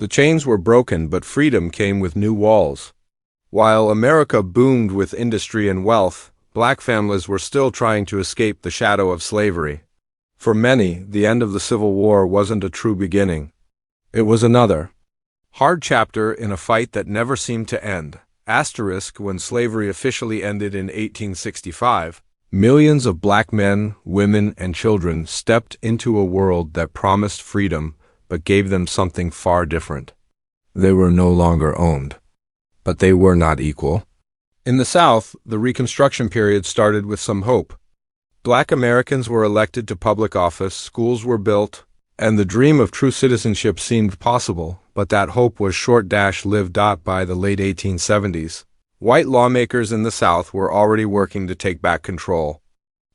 The chains were broken, but freedom came with new walls. While America boomed with industry and wealth, black families were still trying to escape the shadow of slavery. For many, the end of the Civil War wasn't a true beginning. It was another hard chapter in a fight that never seemed to end. When slavery officially ended in 1865, millions of black men, women, and children stepped into a world that promised freedom but gave them something far different. They were no longer owned, but they were not equal. In the South, the Reconstruction period started with some hope. Black Americans were elected to public office, schools were built, and the dream of true citizenship seemed possible, but that hope was short-lived. By the late 1870s, white lawmakers in the South were already working to take back control.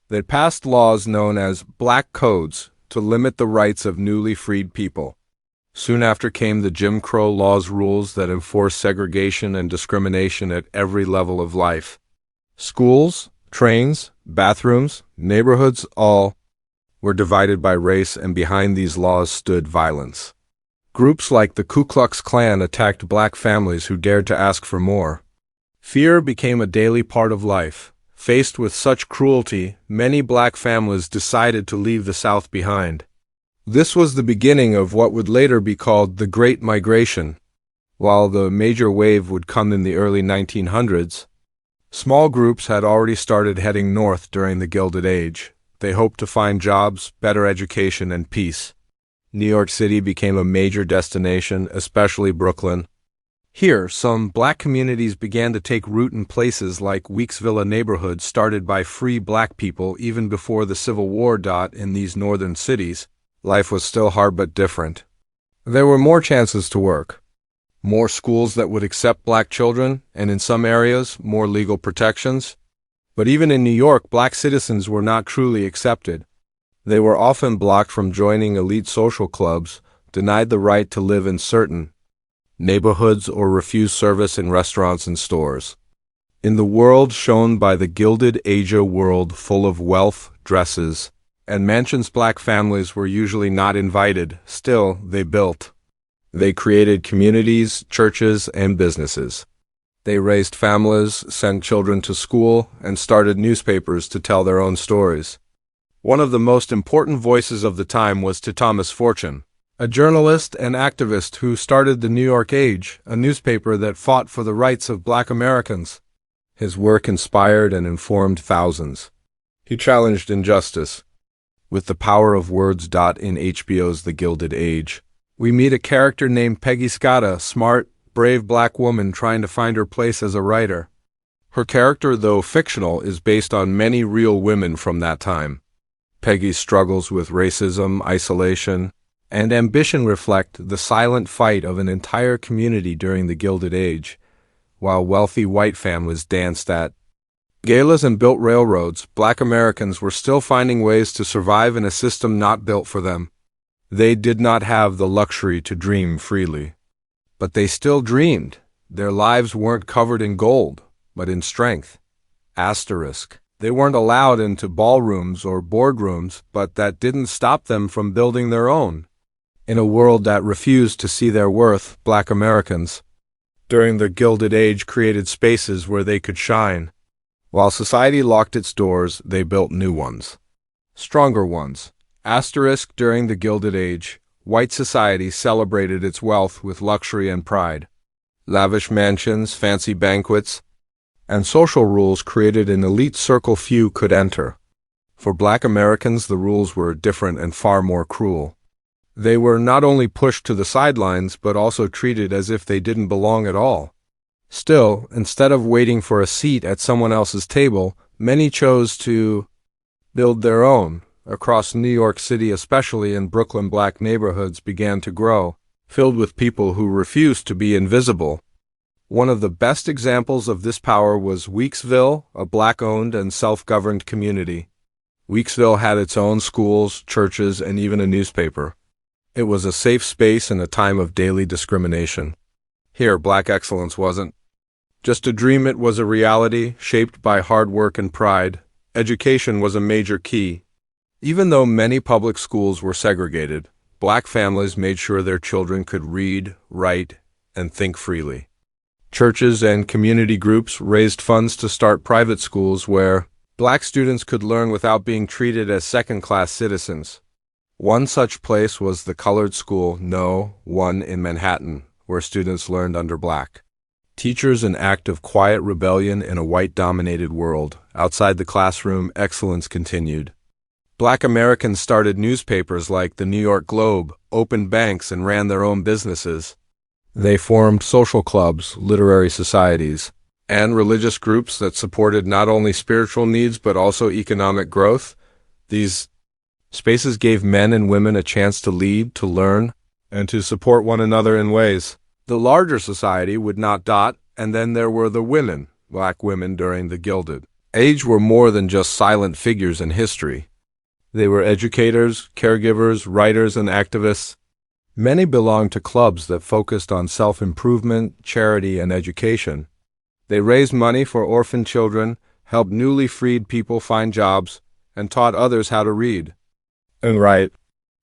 They'd passed laws known as black codes to limit the rights of newly freed people. Soon after came the Jim Crow laws, rules that enforced segregation and discrimination at every level of life. Schools, trains, bathrooms, neighborhoods, all were divided by race, and behind these laws stood violence. Groups like the Ku Klux Klan attacked black families who dared to ask for more. Fear became a daily part of life. Faced with such cruelty, many black families decided to leave the South behind. This was the beginning of what would later be called the Great Migration. While the major wave would come in the early 1900s, small groups had already started heading north during the Gilded Age. They hoped to find jobs, better education, and peace. New York City became a major destination, especially Brooklyn. Here, some black communities began to take root in places like Weeksville, a neighborhood started by free black people even before the Civil War. In these northern cities, life was still hard but different. There were more chances to work, more schools that would accept black children, and in some areas, more legal protections. But even in New York, black citizens were not truly accepted. They were often blocked from joining elite social clubs, denied the right to live in certain neighborhoods, or refused service in restaurants and stores. In the world shown by the Gilded Age, a world full of wealth, dresses, and mansions, black families were usually not invited. Still, they built. They created communities, churches, and businesses. They raised families, sent children to school, and started newspapers to tell their own stories. One of the most important voices of the time was Thomas Fortune, a journalist and activist who started the New York Age, a newspaper that fought for the rights of black Americans. His work inspired and informed thousands. He challenged injustice. With the power of words. In HBO's The Gilded Age, we meet a character named Peggy Scott, a smart, brave black woman trying to find her place as a writer. Her character, though fictional, is based on many real women from that time. Peggy's struggles with racism, isolation, and ambition reflect the silent fight of an entire community during the Gilded Age. While wealthy white families danced at galas and built railroads, black Americans were still finding ways to survive in a system not built for them. They did not have the luxury to dream freely. But they still dreamed. Their lives weren't covered in gold, but in strength. They weren't allowed into ballrooms or boardrooms, but that didn't stop them from building their own. In a world that refused to see their worth, black Americans, during the Gilded Age, created spaces where they could shine. While society locked its doors, they built new ones. Stronger ones. During the Gilded Age, white society celebrated its wealth with luxury and pride. Lavish mansions, fancy banquets, and social rules created an elite circle few could enter. For black Americans, the rules were different and far more cruel. They were not only pushed to the sidelines, but also treated as if they didn't belong at all. Still, instead of waiting for a seat at someone else's table, many chose to build their own. Across New York City, especially in Brooklyn, black neighborhoods began to grow, filled with people who refused to be invisible. One of the best examples of this power was Weeksville, a black-owned and self-governed community. Weeksville had its own schools, churches, and even a newspaper. It was a safe space in a time of daily discrimination. Here, black excellence wasn't just a dream, it was a reality, shaped by hard work and pride. Education was a major key. Even though many public schools were segregated, Black families made sure their children could read, write, and think freely. Churches and community groups raised funds to start private schools where black students could learn without being treated as second-class citizens. One such place was the colored school No. 1 in Manhattan, where students learned under black teachers, an act of quiet rebellion in a white-dominated world. Outside the classroom, excellence continued. Black Americans started newspapers like the New York Globe, opened banks, and ran their own businesses. They formed social clubs, literary societies, and religious groups that supported not only spiritual needs but also economic growth. These spaces gave men and women a chance to lead, to learn, and to support one another in ways the larger society would not. And then there were the women. Black women during the Gilded Age were more than just silent figures in history. They were educators, caregivers, writers, and activists. Many belonged to clubs that focused on self-improvement, charity, and education. They raised money for orphan children, helped newly freed people find jobs, and taught others how to read and write.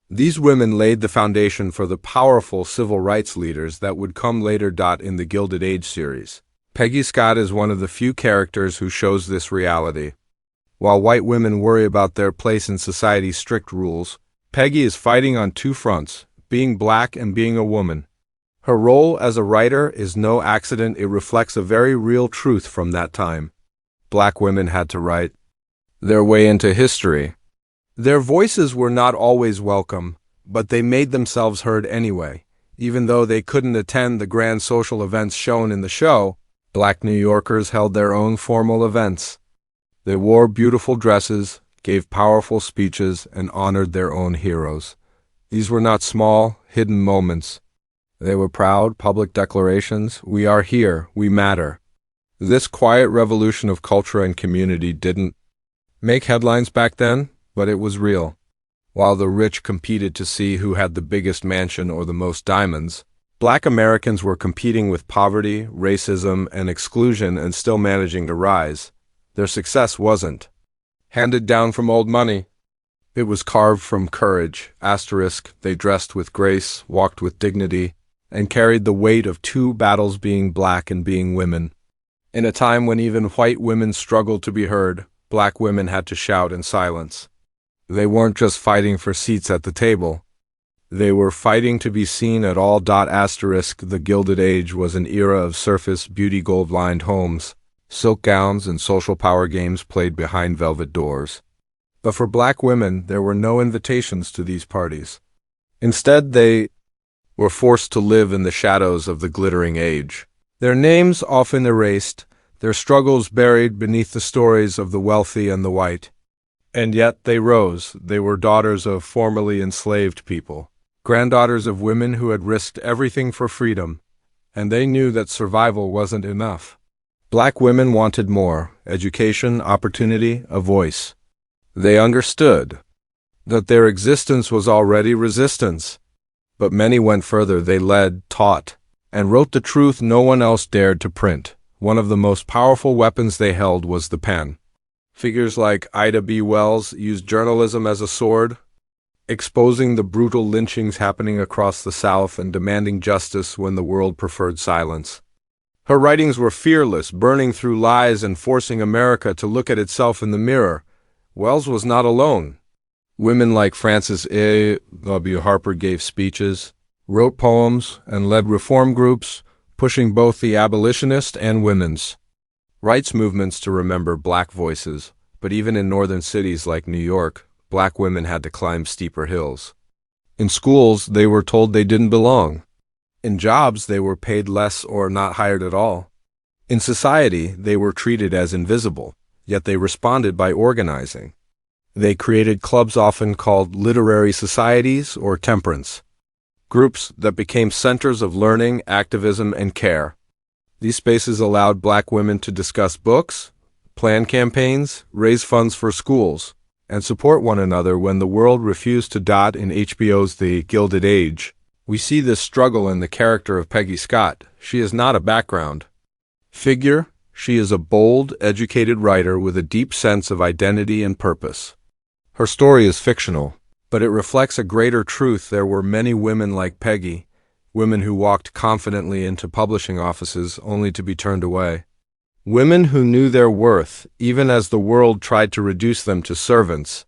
These women laid the foundation for the powerful civil rights leaders that would come later. In the Gilded Age series, Peggy Scott is one of the few characters who shows this reality. While white women worry about their place in society's strict rules, Peggy is fighting on two fronts, being black and being a woman. Her role as a writer is no accident. It reflects a very real truth from that time. Black women had to write their way into history. Their voices were not always welcome, but they made themselves heard anyway. Even though they couldn't attend the grand social events shown in the show, Black New Yorkers held their own formal events. They wore beautiful dresses, gave powerful speeches, and honored their own heroes. These were not small, hidden moments. They were proud, public declarations. We are here. We matter. This quiet revolution of culture and community didn't make headlines back then, but it was real. While the rich competed to see who had the biggest mansion or the most diamonds, Black Americans were competing with poverty, racism, and exclusion and still managing to rise. Their success wasn't handed down from old money. It was carved from courage. They dressed with grace, walked with dignity, and carried the weight of two battles, being black and being women. In a time when even white women struggled to be heard, black women had to shout in silence. They weren't just fighting for seats at the table. They were fighting to be seen at all. The Gilded Age was an era of surface beauty, gold-lined homes, silk gowns, and social power games played behind velvet doors. But for black women, there were no invitations to these parties. Instead, they were forced to live in the shadows of the glittering age. Their names often erased, their struggles buried beneath the stories of the wealthy and the white. And yet they rose. They were daughters of formerly enslaved people, granddaughters of women who had risked everything for freedom, and they knew that survival wasn't enough. Black women wanted more: education, opportunity, a voice. They understood that their existence was already resistance. But many went further. They led, taught, and wrote the truth no one else dared to print. One of the most powerful weapons they held was the pen. Figures like Ida B. Wells used journalism as a sword, exposing the brutal lynchings happening across the South and demanding justice when the world preferred silence. Her writings were fearless, burning through lies and forcing America to look at itself in the mirror. Wells was not alone. Women like Frances A. W. Harper gave speeches, wrote poems, and led reform groups, pushing both the abolitionist and women's rights movements to remember black voices. But even in northern cities like New York, black women had to climb steeper hills. In schools, they were told they didn't belong. In jobs, they were paid less or not hired at all. In society, they were treated as invisible, yet they responded by organizing. They created clubs often called literary societies or temperance groups that became centers of learning, activism, and care. These spaces allowed black women to discuss books, plan campaigns, raise funds for schools, and support one another when the world refused to. In HBO's The Gilded Age, we see this struggle in the character of Peggy Scott. She is not a background figure. She is a bold, educated writer with a deep sense of identity and purpose. Her story is fictional, But it reflects a greater truth. There were many women like Peggy, women who walked confidently into publishing offices only to be turned away. Women who knew their worth, even as the world tried to reduce them to servants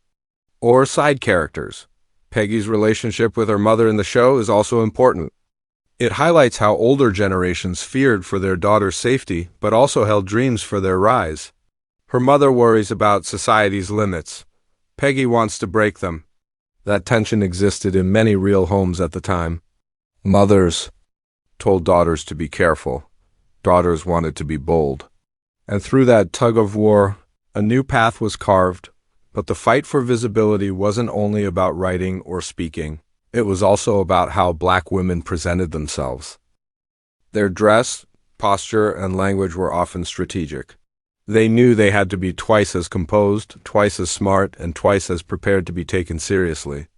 or side characters. Peggy's relationship with her mother in the show is also important. It highlights how older generations feared for their daughter's safety, but also held dreams for their rise. Her mother worries about society's limits. Peggy wants to break them. That tension existed in many real homes at the time. Mothers told daughters to be careful. Daughters wanted to be bold. And through that tug of war, a new path was carved. But the fight for visibility wasn't only about writing or speaking. It was also about how Black women presented themselves. Their dress, posture, and language were often strategic. They knew they had to be twice as composed, twice as smart, and twice as prepared to be taken seriously.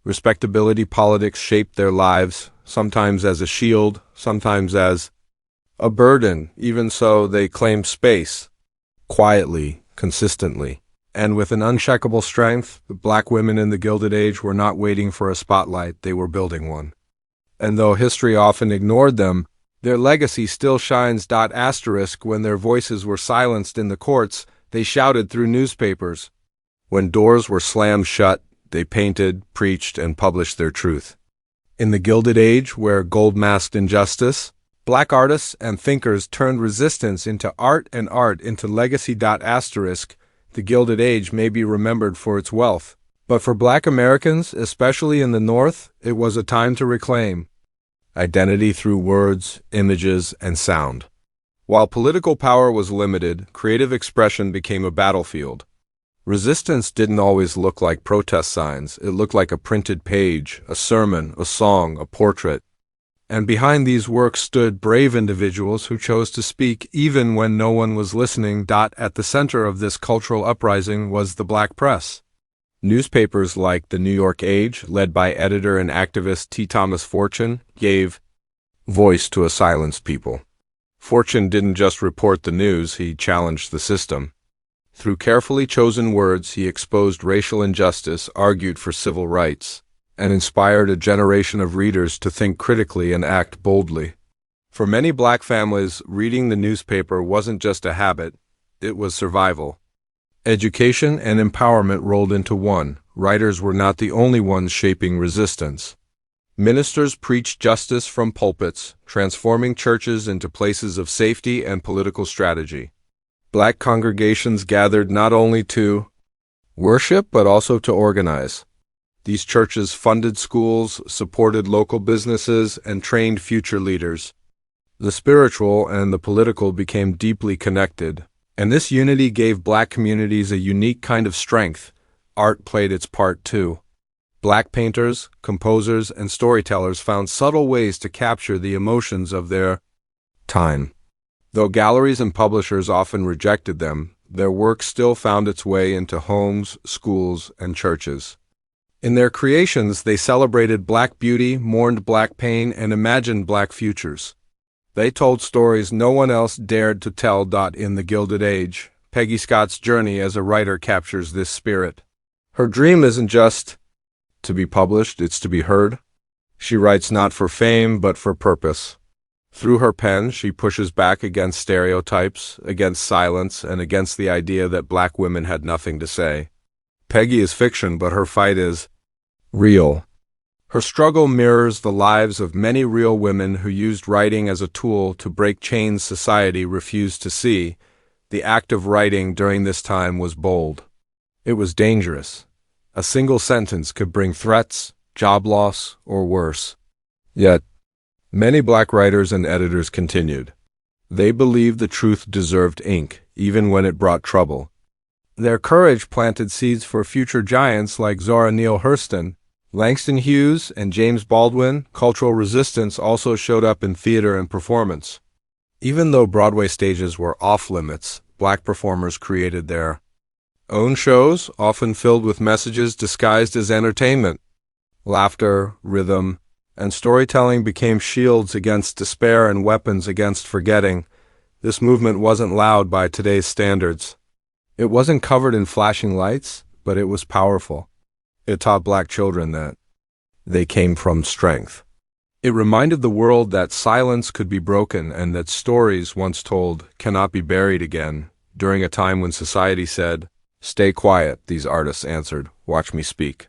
Respectability politics shaped their lives, sometimes as a shield, sometimes as a burden. Even so, they claimed space, quietly, consistently. And with an unshakable strength, the Black women in the Gilded Age were not waiting for a spotlight, they were building one. And though history often ignored them, their legacy still shines. When their voices were silenced in the courts, they shouted through newspapers. When doors were slammed shut, they painted, preached, and published their truth. In the Gilded Age, where gold masked injustice, Black artists and thinkers turned resistance into art and art into legacy. The Gilded Age may be remembered for its wealth, but for Black Americans, especially in the North, it was a time to reclaim identity through words, images, and sound. While political power was limited, creative expression became a battlefield. Resistance didn't always look like protest signs. It looked like a printed page, a sermon, a song, a portrait. And behind these works stood brave individuals who chose to speak even when no one was listening. At the center of this cultural uprising was the Black press. Newspapers like the New York Age, led by editor and activist T. Thomas Fortune, gave voice to a silenced people. Fortune didn't just report the news, he challenged the system. Through carefully chosen words, he exposed racial injustice, argued for civil rights, and inspired a generation of readers to think critically and act boldly. For many Black families, reading the newspaper wasn't just a habit, it was survival. Education and empowerment rolled into one. Writers were not the only ones shaping resistance. Ministers preached justice from pulpits, transforming churches into places of safety and political strategy. Black congregations gathered not only to worship but also to organize. These churches funded schools, supported local businesses, and trained future leaders. The spiritual and the political became deeply connected, and this unity gave Black communities a unique kind of strength. Art played its part too. Black painters, composers, and storytellers found subtle ways to capture the emotions of their time. Though galleries and publishers often rejected them, their work still found its way into homes, schools, and churches. In their creations, they celebrated Black beauty, mourned Black pain, and imagined Black futures. They told stories no one else dared to tell. In the Gilded Age, Peggy Scott's journey as a writer captures this spirit. Her dream isn't just to be published, it's to be heard. She writes not for fame, but for purpose. Through her pen, she pushes back against stereotypes, against silence, and against the idea that Black women had nothing to say. Peggy is fiction, but her fight is real. Her struggle mirrors the lives of many real women who used writing as a tool to break chains society refused to see. The act of writing during this time was bold. It was dangerous. A single sentence could bring threats, job loss, or worse. Yet, many Black writers and editors continued. They believed the truth deserved ink, even when it brought trouble. Their courage planted seeds for future giants like Zora Neale Hurston, Langston Hughes, and James Baldwin. Cultural resistance also showed up in theater and performance. Even though Broadway stages were off-limits, Black performers created their own shows, often filled with messages disguised as entertainment. Laughter, rhythm, and storytelling became shields against despair and weapons against forgetting. This movement wasn't loud by today's standards. It wasn't covered in flashing lights, but it was powerful. It taught black children that they came from strength. It reminded the world that silence could be broken and that stories once told cannot be buried again. During a time when society said, "Stay quiet," these artists answered, "Watch me speak."